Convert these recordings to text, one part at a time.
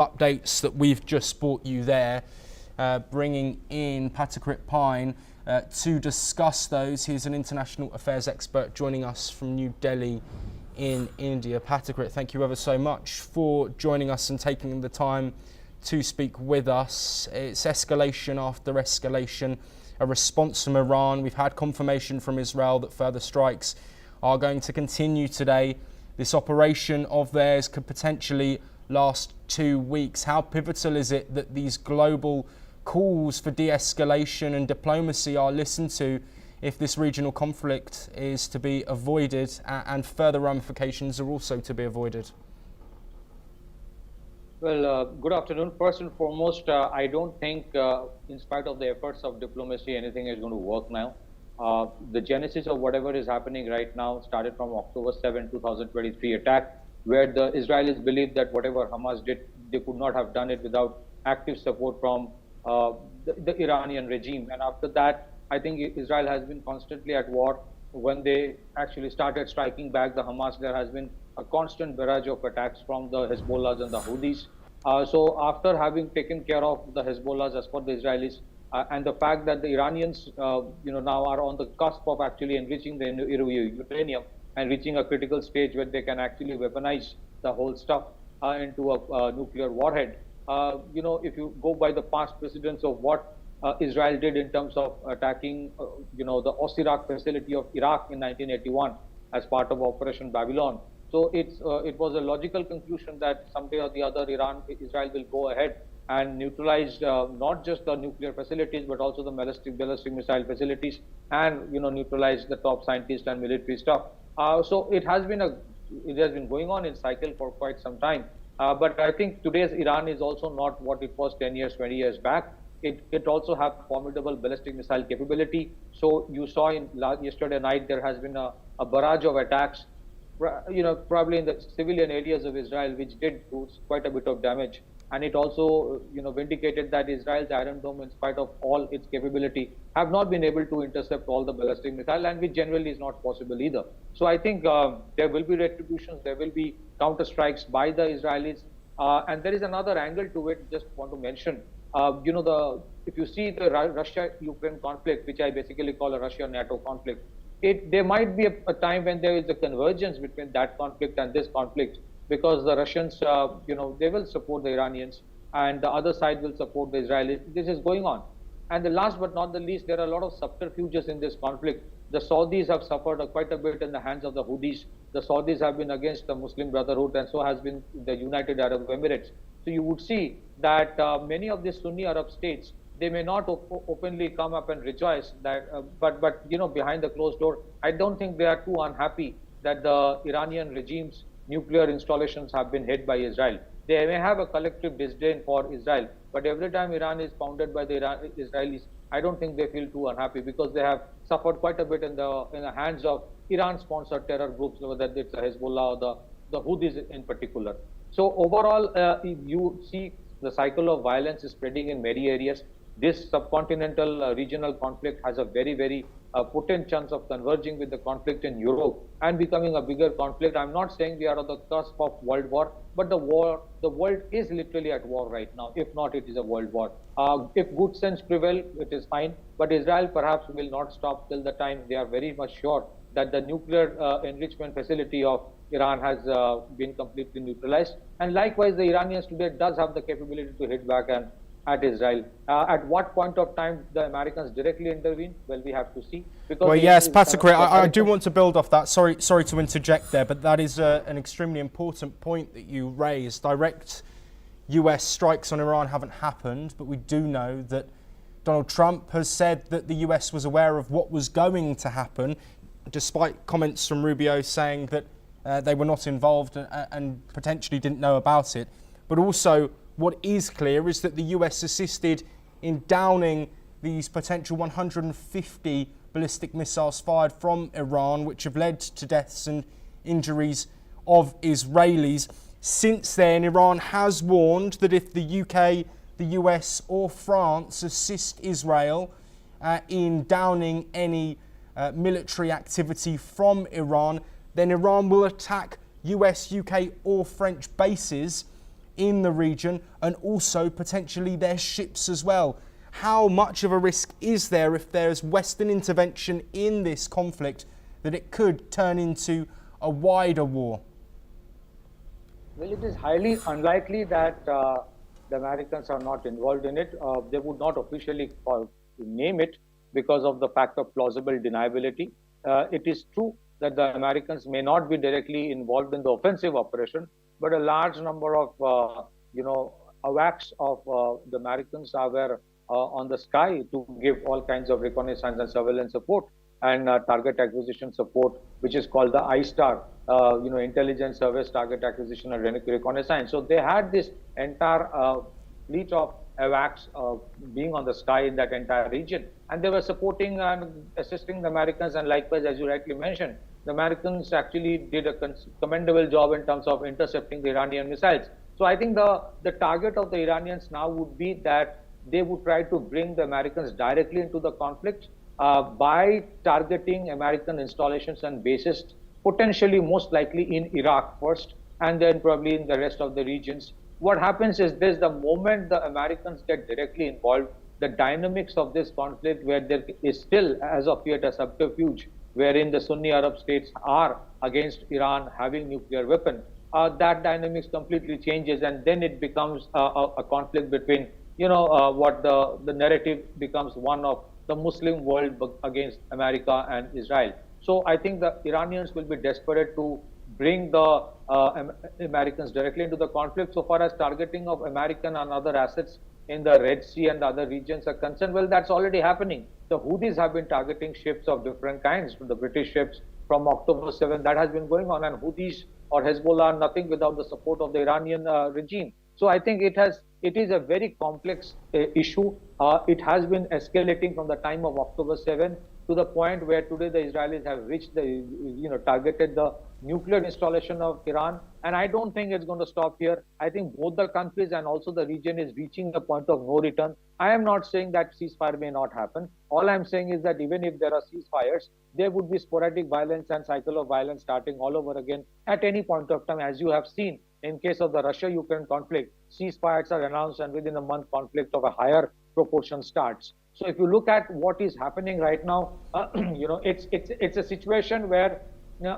updates that we've just brought you there, bringing in Patakrit Pine to discuss those. He's an international affairs expert joining us from New Delhi in India. Patakrit, thank you ever so much for joining us and taking the time to speak with us. It's escalation after escalation, a response from Iran. We've had confirmation from Israel that further strikes are going to continue today. This operation of theirs could potentially last 2 weeks. How pivotal is it that these global calls for de-escalation and diplomacy are listened to if this regional conflict is to be avoided and further ramifications are also to be avoided? Well, good afternoon. First and foremost, I don't think, in spite of the efforts of diplomacy, anything is going to work now. The genesis of whatever is happening right now started from October 7, 2023 attack, where the Israelis believed that whatever Hamas did, they could not have done it without active support from the Iranian regime. And after that, I think Israel has been constantly at war. When they actually started striking back the Hamas, there has been a constant barrage of attacks from the Hezbollahs and the Houthis. So after having taken care of the Hezbollahs as per the Israelis, and the fact that the Iranians now are on the cusp of actually enriching the uranium and reaching a critical stage where they can actually weaponize the whole stuff into a nuclear warhead. If you go by the past precedents of what Israel did in terms of attacking, the Osirak facility of Iraq in 1981 as part of Operation Babylon. So it was a logical conclusion that someday or the other Israel will go ahead and neutralize not just the nuclear facilities but also the ballistic missile facilities, and neutralize the top scientists and military stuff. So it has been going on in cycle for quite some time. But I think today's Iran is also not what it was 10 years, 20 years back. It also have formidable ballistic missile capability. So you saw yesterday night there has been a barrage of attacks, probably in the civilian areas of Israel, which did do quite a bit of damage. And it also, vindicated that Israel's Iron Dome, in spite of all its capability, have not been able to intercept all the ballistic missile, and which generally is not possible either. So I think there will be retributions, there will be counter strikes by the Israelis, and there is another angle to it. Just want to mention, if you see the Russia-Ukraine conflict, which I basically call a Russia-NATO conflict, there might be a time when there is a convergence between that conflict and this conflict, because the Russians, they will support the Iranians and the other side will support the Israelis. This is going on. And the last but not the least, there are a lot of subterfuges in this conflict. The Saudis have suffered quite a bit in the hands of the Houthis. The Saudis have been against the Muslim Brotherhood, and so has been the United Arab Emirates. So you would see that many of the Sunni Arab states, they may not openly come up and rejoice that, but behind the closed door, I don't think they are too unhappy that the Iranian regime's nuclear installations have been hit by Israel. They may have a collective disdain for Israel, but every time Iran is pounded by the Israelis, I don't think they feel too unhappy, because they have suffered quite a bit in the hands of Iran-sponsored terror groups, whether it's the Hezbollah or the Houthis in particular. So overall, you see the cycle of violence is spreading in many areas. This subcontinental regional conflict has a very, very potent chance of converging with the conflict in Europe and becoming a bigger conflict. I'm not saying we are on the cusp of world war, but the world is literally at war right now. If not, it is a world war. If good sense prevail, it is fine. But Israel perhaps will not stop till the time they are very much sure that the nuclear enrichment facility of Iran has been completely neutralized. And likewise, the Iranians today does have the capability to hit back at Israel. At what point of time the Americans directly intervene? Well, we have to see. Because well, yes, Patakrit, I do want to build off that. Sorry to interject there, but that is an extremely important point that you raised. Direct US strikes on Iran haven't happened, but we do know that Donald Trump has said that the US was aware of what was going to happen, despite comments from Rubio saying that they were not involved and potentially didn't know about it. But also, what is clear is that the US assisted in downing these potential 150 ballistic missiles fired from Iran, which have led to deaths and injuries of Israelis. Since then, Iran has warned that if the UK, the US or France assist Israel in downing any military activity from Iran, then Iran will attack US, UK or French bases in the region and also potentially their ships as well. How much of a risk is there if there's Western intervention in this conflict that it could turn into a wider war? Well, it is highly unlikely that the Americans are not involved in it. They would not officially name it because of the fact of plausible deniability. It is true that the Americans may not be directly involved in the offensive operation, but a large number of, AWACS of the Americans were on the sky to give all kinds of reconnaissance and surveillance support and target acquisition support, which is called the ISTAR, intelligence service target acquisition and reconnaissance. So they had this entire fleet of AWACS being on the sky in that entire region, and they were supporting and assisting the Americans. And likewise, as you rightly mentioned, the Americans actually did a commendable job in terms of intercepting the Iranian missiles. So I think the target of the Iranians now would be that they would try to bring the Americans directly into the conflict by targeting American installations and bases, potentially most likely in Iraq first, and then probably in the rest of the regions. What happens is this: the moment the Americans get directly involved, the dynamics of this conflict, where there is still, as of yet, a subterfuge wherein the Sunni Arab states are against Iran having nuclear weapon, that dynamics completely changes, and then it becomes a conflict between, what the narrative becomes one of the Muslim world against America and Israel. So I think the Iranians will be desperate to bring the Americans directly into the conflict. So far as targeting of American and other assets in the Red Sea and other regions are concerned, well, that's already happening. The Houthis have been targeting ships of different kinds, the British ships from October 7. That has been going on, and Houthis or Hezbollah are nothing without the support of the Iranian regime. So I think it is a very complex issue. It has been escalating from the time of October 7 to the point where today the Israelis have reached targeted the nuclear installation of Iran. And I don't think it's going to stop here. I think both the countries and also the region is reaching the point of no return. I am not saying that ceasefire may not happen. All I'm saying is that even if there are ceasefires, there would be sporadic violence and cycle of violence starting all over again at any point of time, as you have seen. In case of the Russia-Ukraine conflict, ceasefires are announced, and within a month, conflict of a higher proportion starts. So if you look at what is happening right now, it's a situation where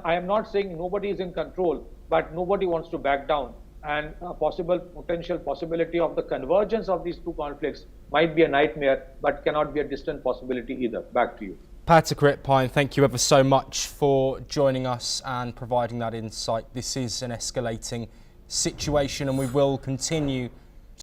I am not saying nobody is in control, but nobody wants to back down. And a potential possibility of the convergence of these two conflicts might be a nightmare, but cannot be a distant possibility either. Back to you. Patakrit Pine, thank you ever so much for joining us and providing that insight. This is an escalating situation, and we will continue